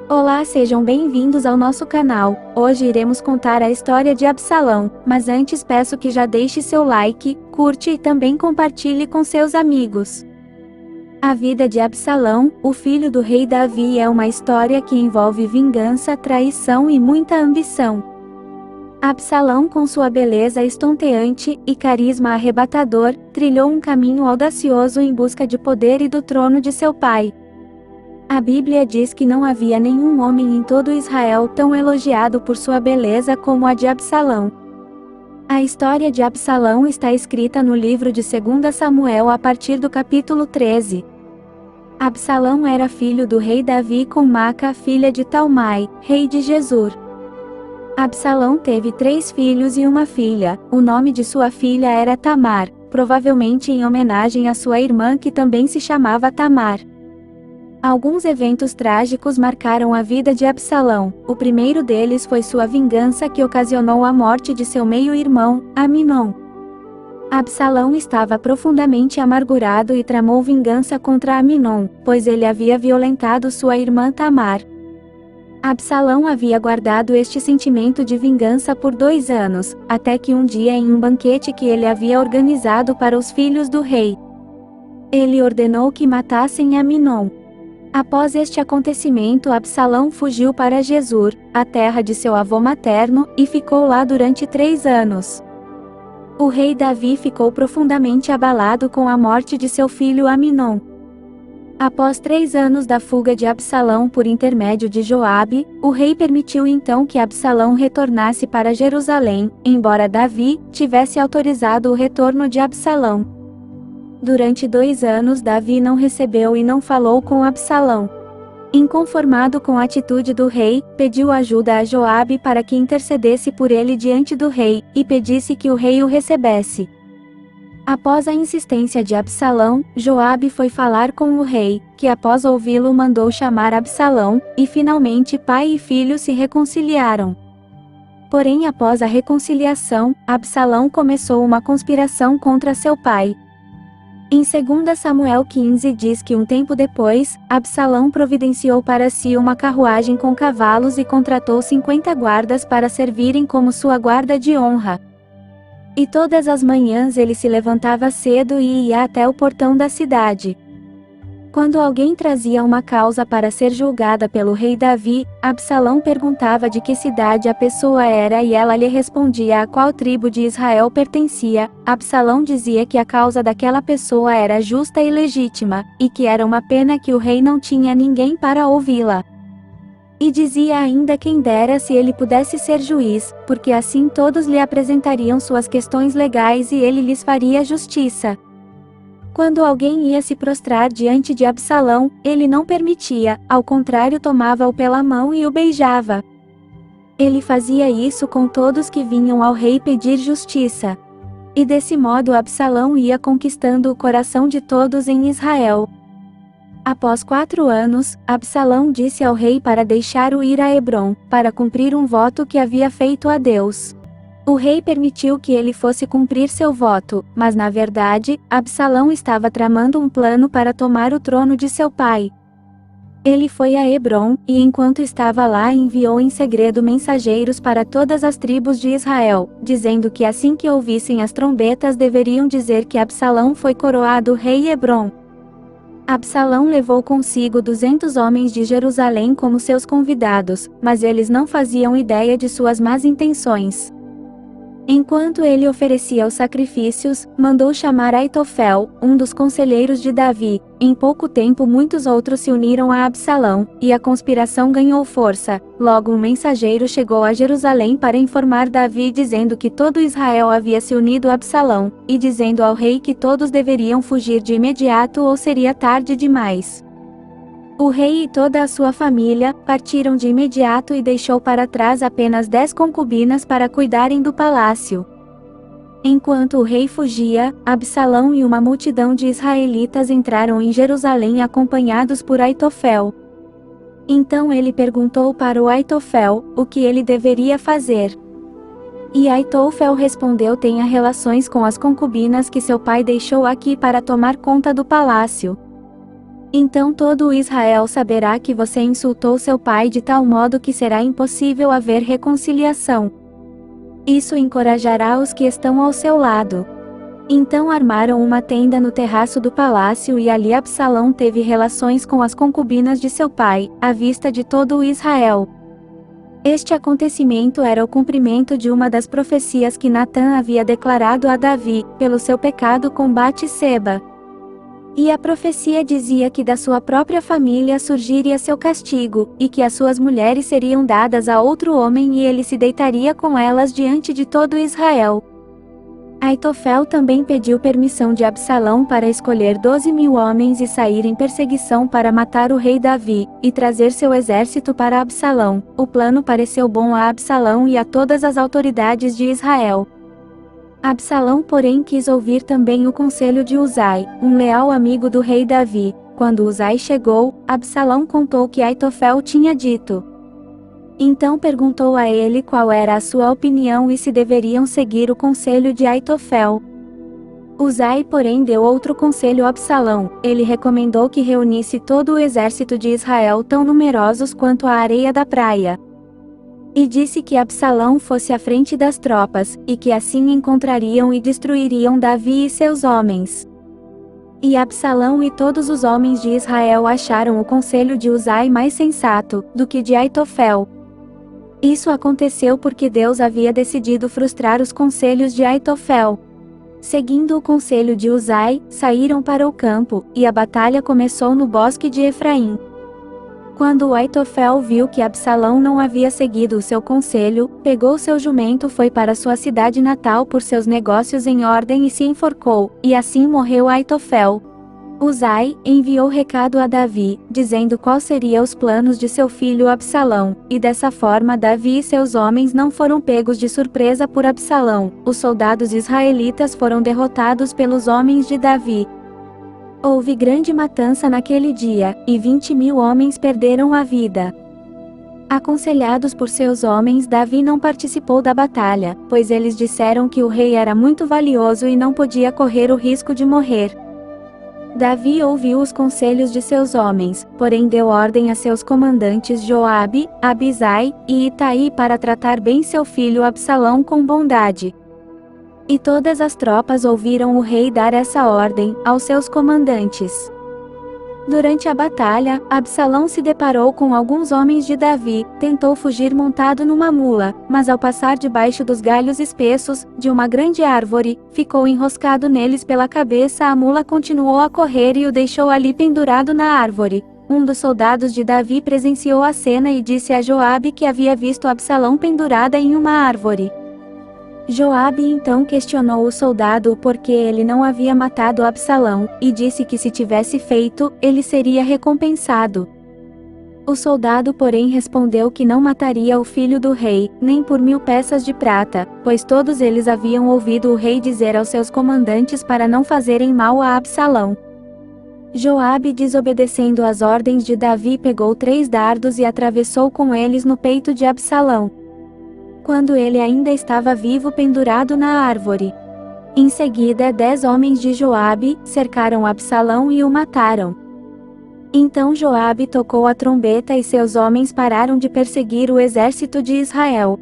Olá, sejam bem-vindos ao nosso canal. Hoje iremos contar a história de Absalão, mas antes peço que já deixe seu like, curte e também compartilhe com seus amigos. A vida de Absalão, o filho do rei Davi, é uma história que envolve vingança, traição e muita ambição. Absalão, com sua beleza estonteante e carisma arrebatador, trilhou um caminho audacioso em busca de poder e do trono de seu pai. A Bíblia diz que não havia nenhum homem em todo Israel tão elogiado por sua beleza como a de Absalão. A história de Absalão está escrita no livro de 2 Samuel a partir do capítulo 13. Absalão era filho do rei Davi com Maaca, filha de Talmai, rei de Gesur. Absalão teve 3 filhos e uma filha. O nome de sua filha era Tamar, provavelmente em homenagem à sua irmã que também se chamava Tamar. Alguns eventos trágicos marcaram a vida de Absalão. O primeiro deles foi sua vingança que ocasionou a morte de seu meio-irmão, Aminon. Absalão estava profundamente amargurado e tramou vingança contra Aminon, pois ele havia violentado sua irmã Tamar. Absalão havia guardado este sentimento de vingança por 2 anos, até que um dia, em um banquete que ele havia organizado para os filhos do rei, ele ordenou que matassem Aminon. Após este acontecimento, Absalão fugiu para Gesur, a terra de seu avô materno, e ficou lá durante 3 anos. O rei Davi ficou profundamente abalado com a morte de seu filho Aminon. Após 3 anos da fuga de Absalão por intermédio de Joabe, o rei permitiu então que Absalão retornasse para Jerusalém, embora Davi tivesse autorizado o retorno de Absalão. Durante 2 anos Davi não recebeu e não falou com Absalão. Inconformado com a atitude do rei, pediu ajuda a Joabe para que intercedesse por ele diante do rei, e pedisse que o rei o recebesse. Após a insistência de Absalão, Joabe foi falar com o rei, que após ouvi-lo mandou chamar Absalão, e finalmente pai e filho se reconciliaram. Porém, após a reconciliação, Absalão começou uma conspiração contra seu pai. Em 2 Samuel 15 diz que um tempo depois, Absalão providenciou para si uma carruagem com cavalos e contratou 50 guardas para servirem como sua guarda de honra. E todas as manhãs ele se levantava cedo e ia até o portão da cidade. Quando alguém trazia uma causa para ser julgada pelo rei Davi, Absalão perguntava de que cidade a pessoa era e ela lhe respondia a qual tribo de Israel pertencia. Absalão dizia que a causa daquela pessoa era justa e legítima, e que era uma pena que o rei não tinha ninguém para ouvi-la. E dizia ainda quem dera se ele pudesse ser juiz, porque assim todos lhe apresentariam suas questões legais e ele lhes faria justiça. Quando alguém ia se prostrar diante de Absalão, ele não permitia, ao contrário, tomava-o pela mão e o beijava. Ele fazia isso com todos que vinham ao rei pedir justiça. E desse modo Absalão ia conquistando o coração de todos em Israel. Após 4 anos, Absalão disse ao rei para deixar-o ir a Hebrom, para cumprir um voto que havia feito a Deus. O rei permitiu que ele fosse cumprir seu voto, mas na verdade, Absalão estava tramando um plano para tomar o trono de seu pai. Ele foi a Hebrom, e enquanto estava lá enviou em segredo mensageiros para todas as tribos de Israel, dizendo que assim que ouvissem as trombetas deveriam dizer que Absalão foi coroado rei em Hebrom. Absalão levou consigo 200 homens de Jerusalém como seus convidados, mas eles não faziam ideia de suas más intenções. Enquanto ele oferecia os sacrifícios, mandou chamar Aitofel, um dos conselheiros de Davi. Em pouco tempo muitos outros se uniram a Absalão, e a conspiração ganhou força. Logo um mensageiro chegou a Jerusalém para informar Davi dizendo que todo Israel havia se unido a Absalão, e dizendo ao rei que todos deveriam fugir de imediato ou seria tarde demais. O rei e toda a sua família partiram de imediato e deixou para trás apenas 10 concubinas para cuidarem do palácio. Enquanto o rei fugia, Absalão e uma multidão de israelitas entraram em Jerusalém acompanhados por Aitofel. Então ele perguntou para o Aitofel o que ele deveria fazer. E Aitofel respondeu: tenha relações com as concubinas que seu pai deixou aqui para tomar conta do palácio. Então todo o Israel saberá que você insultou seu pai de tal modo que será impossível haver reconciliação. Isso encorajará os que estão ao seu lado. Então armaram uma tenda no terraço do palácio e ali Absalão teve relações com as concubinas de seu pai, à vista de todo o Israel. Este acontecimento era o cumprimento de uma das profecias que Natã havia declarado a Davi, pelo seu pecado com Batseba. E a profecia dizia que da sua própria família surgiria seu castigo, e que as suas mulheres seriam dadas a outro homem e ele se deitaria com elas diante de todo Israel. Aitofel também pediu permissão de Absalão para escolher 12.000 homens e sair em perseguição para matar o rei Davi, e trazer seu exército para Absalão. O plano pareceu bom a Absalão e a todas as autoridades de Israel. Absalão, porém, quis ouvir também o conselho de Uzai, um leal amigo do rei Davi. Quando Uzai chegou, Absalão contou o que Aitofel tinha dito. Então perguntou a ele qual era a sua opinião e se deveriam seguir o conselho de Aitofel. Uzai, porém, deu outro conselho a Absalão. Ele recomendou que reunisse todo o exército de Israel, tão numerosos quanto a areia da praia. E disse que Absalão fosse à frente das tropas, e que assim encontrariam e destruiriam Davi e seus homens. E Absalão e todos os homens de Israel acharam o conselho de Uzai mais sensato do que de Aitofel. Isso aconteceu porque Deus havia decidido frustrar os conselhos de Aitofel. Seguindo o conselho de Uzai, saíram para o campo, e a batalha começou no bosque de Efraim. Quando Aitofel viu que Absalão não havia seguido o seu conselho, pegou seu jumento, foi para sua cidade natal por seus negócios em ordem e se enforcou, e assim morreu Aitofel. Uzai enviou recado a Davi, dizendo quais seriam os planos de seu filho Absalão, e dessa forma Davi e seus homens não foram pegos de surpresa por Absalão. Os soldados israelitas foram derrotados pelos homens de Davi. Houve grande matança naquele dia, e 20.000 homens perderam a vida. Aconselhados por seus homens, Davi não participou da batalha, pois eles disseram que o rei era muito valioso e não podia correr o risco de morrer. Davi ouviu os conselhos de seus homens, porém deu ordem a seus comandantes Joabe, Abisai e Itai para tratar bem seu filho Absalão com bondade. E todas as tropas ouviram o rei dar essa ordem aos seus comandantes. Durante a batalha, Absalão se deparou com alguns homens de Davi, tentou fugir montado numa mula, mas ao passar debaixo dos galhos espessos de uma grande árvore, ficou enroscado neles pela cabeça. A mula continuou a correr e o deixou ali pendurado na árvore. Um dos soldados de Davi presenciou a cena e disse a Joabe que havia visto Absalão pendurada em uma árvore. Joabe então questionou o soldado o porquê ele não havia matado Absalão, e disse que se tivesse feito, ele seria recompensado. O soldado, porém, respondeu que não mataria o filho do rei, nem por 1.000 peças de prata, pois todos eles haviam ouvido o rei dizer aos seus comandantes para não fazerem mal a Absalão. Joabe, desobedecendo às ordens de Davi, pegou 3 dardos e atravessou com eles no peito de Absalão, quando ele ainda estava vivo pendurado na árvore. Em seguida 10 homens de Joabe cercaram Absalão e o mataram. Então Joabe tocou a trombeta e seus homens pararam de perseguir o exército de Israel.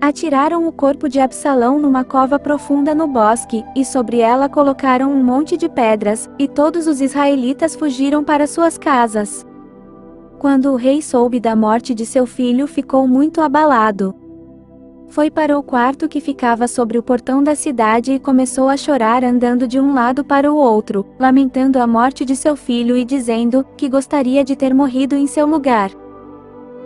Atiraram o corpo de Absalão numa cova profunda no bosque, e sobre ela colocaram um monte de pedras, e todos os israelitas fugiram para suas casas. Quando o rei soube da morte de seu filho, ficou muito abalado. Foi para o quarto que ficava sobre o portão da cidade e começou a chorar, andando de um lado para o outro, lamentando a morte de seu filho e dizendo que gostaria de ter morrido em seu lugar.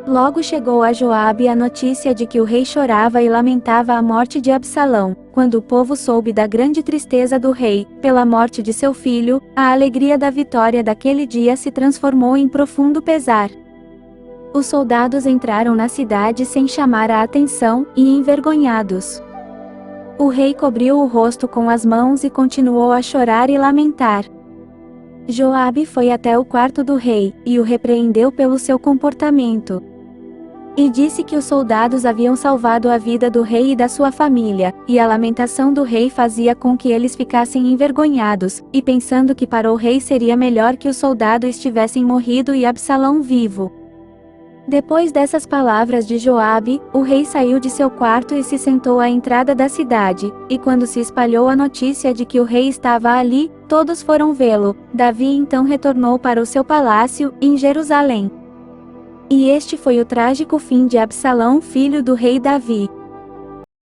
Logo chegou a Joabe a notícia de que o rei chorava e lamentava a morte de Absalão. Quando o povo soube da grande tristeza do rei, pela morte de seu filho, a alegria da vitória daquele dia se transformou em profundo pesar. Os soldados entraram na cidade sem chamar a atenção, e envergonhados. O rei cobriu o rosto com as mãos e continuou a chorar e lamentar. Joabe foi até o quarto do rei, e o repreendeu pelo seu comportamento. E disse que os soldados haviam salvado a vida do rei e da sua família, e a lamentação do rei fazia com que eles ficassem envergonhados, e pensando que para o rei seria melhor que os soldados estivessem morrido e Absalão vivo. Depois dessas palavras de Joabe, o rei saiu de seu quarto e se sentou à entrada da cidade, e quando se espalhou a notícia de que o rei estava ali, todos foram vê-lo. Davi então retornou para o seu palácio, em Jerusalém. E este foi o trágico fim de Absalão, filho do rei Davi.